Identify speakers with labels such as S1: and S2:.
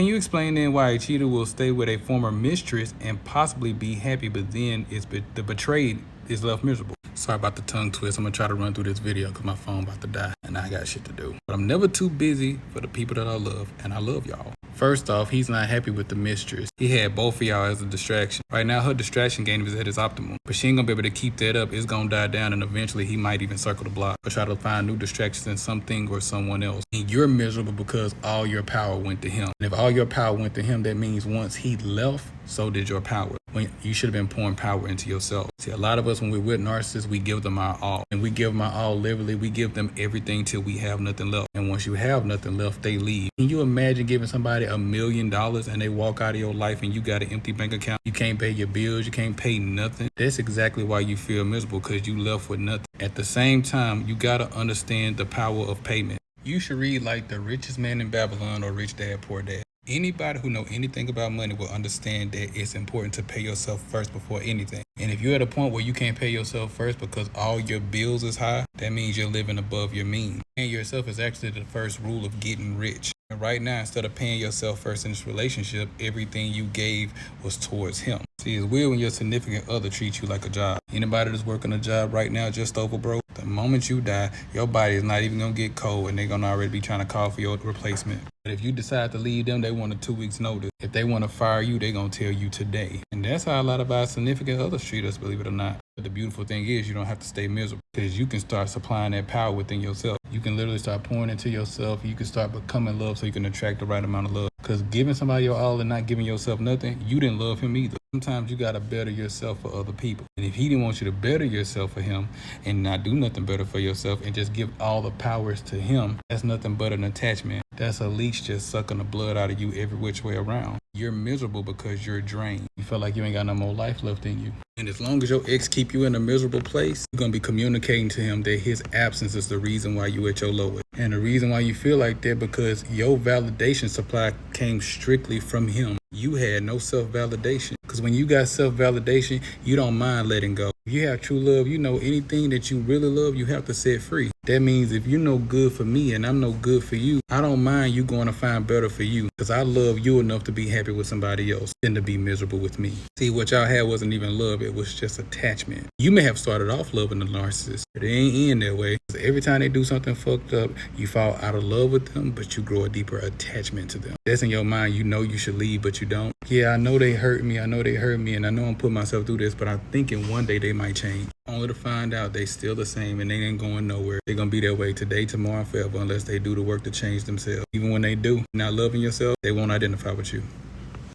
S1: Can you explain then why a cheater will stay with a former mistress and possibly be happy, but then the betrayed is left miserable? Sorry about the tongue twist. I'm gonna try to run through this video because my phone about to die and I got shit to do. But I'm never too busy for the people that I love, and I love y'all. First off, he's not happy with the mistress. He had both of y'all as a distraction. Right now, her distraction game is at its optimum, but she ain't gonna be able to keep that up. It's gonna die down, and eventually he might even circle the block or try to find new distractions in something or someone else. And you're miserable because all your power went to him. And if all your power went to him, that means once he left, so did your power. When you should have been pouring power into yourself. See, a lot of us, when we're with narcissists, we give them our all. And we give them our all literally. We give them everything till we have nothing left. And once you have nothing left, they leave. Can you imagine giving somebody $1 million and they walk out of your life and you got an empty bank account? You can't pay your bills. You can't pay nothing. That's exactly why you feel miserable, because you left with nothing. At the same time, you got to understand the power of payment. You should read like The Richest Man in Babylon or Rich Dad, Poor Dad. Anybody who know anything about money will understand that it's important to pay yourself first before anything. And if you're at a point where you can't pay yourself first because all your bills is high, that means you're living above your means. Paying yourself is actually the first rule of getting rich. And right now, instead of paying yourself first in this relationship, everything you gave was towards him. See, it's weird when your significant other treats you like a job. Anybody that's working a job right now just over broke, the moment you die, your body is not even gonna get cold and they're gonna already be trying to call for your replacement. But if you decide to leave them, they want a 2 weeks notice. If they want to fire you, they're gonna tell you today. And that's how a lot of our significant others treat us, believe it or not. But the beautiful thing is you don't have to stay miserable, because you can start supplying that power within yourself. You can literally start pouring into yourself. You can start becoming love so you can attract the right amount of love. Because giving somebody your all and not giving yourself nothing, you didn't love him either. Sometimes you got to better yourself for other people. And if he didn't want you to better yourself for him and not do nothing better for yourself and just give all the powers to him, that's nothing but an attachment. That's a leech just sucking the blood out of you every which way around. You're miserable because you're drained. You feel like you ain't got no more life left in you. And as long as your ex keep you in a miserable place, you're going to be communicating to him that his absence is the reason why you at your lowest. And the reason why you feel like that because your validation supply came strictly from him. You had no self-validation. Because when you got self-validation, you don't mind letting go. If you have true love, you know anything that you really love, you have to set free. That means if you're no good for me and I'm no good for you, I don't mind you going to find better for you, because I love you enough to be happy with somebody else than to be miserable with me. See, what y'all had wasn't even love, it was just attachment. You may have started off loving the narcissist, but it ain't end that way. Every time they do something fucked up, you fall out of love with them, but you grow a deeper attachment to them. That's in your mind. You know you should leave, but you don't. Yeah, I know they hurt me, and I know I'm putting myself through this, but I'm thinking one day they might change. Only to find out they still the same and they ain't going nowhere. They're gonna be that way today, tomorrow, and forever, unless they do the work to change themselves. Even when they do, not loving yourself, they won't identify with you.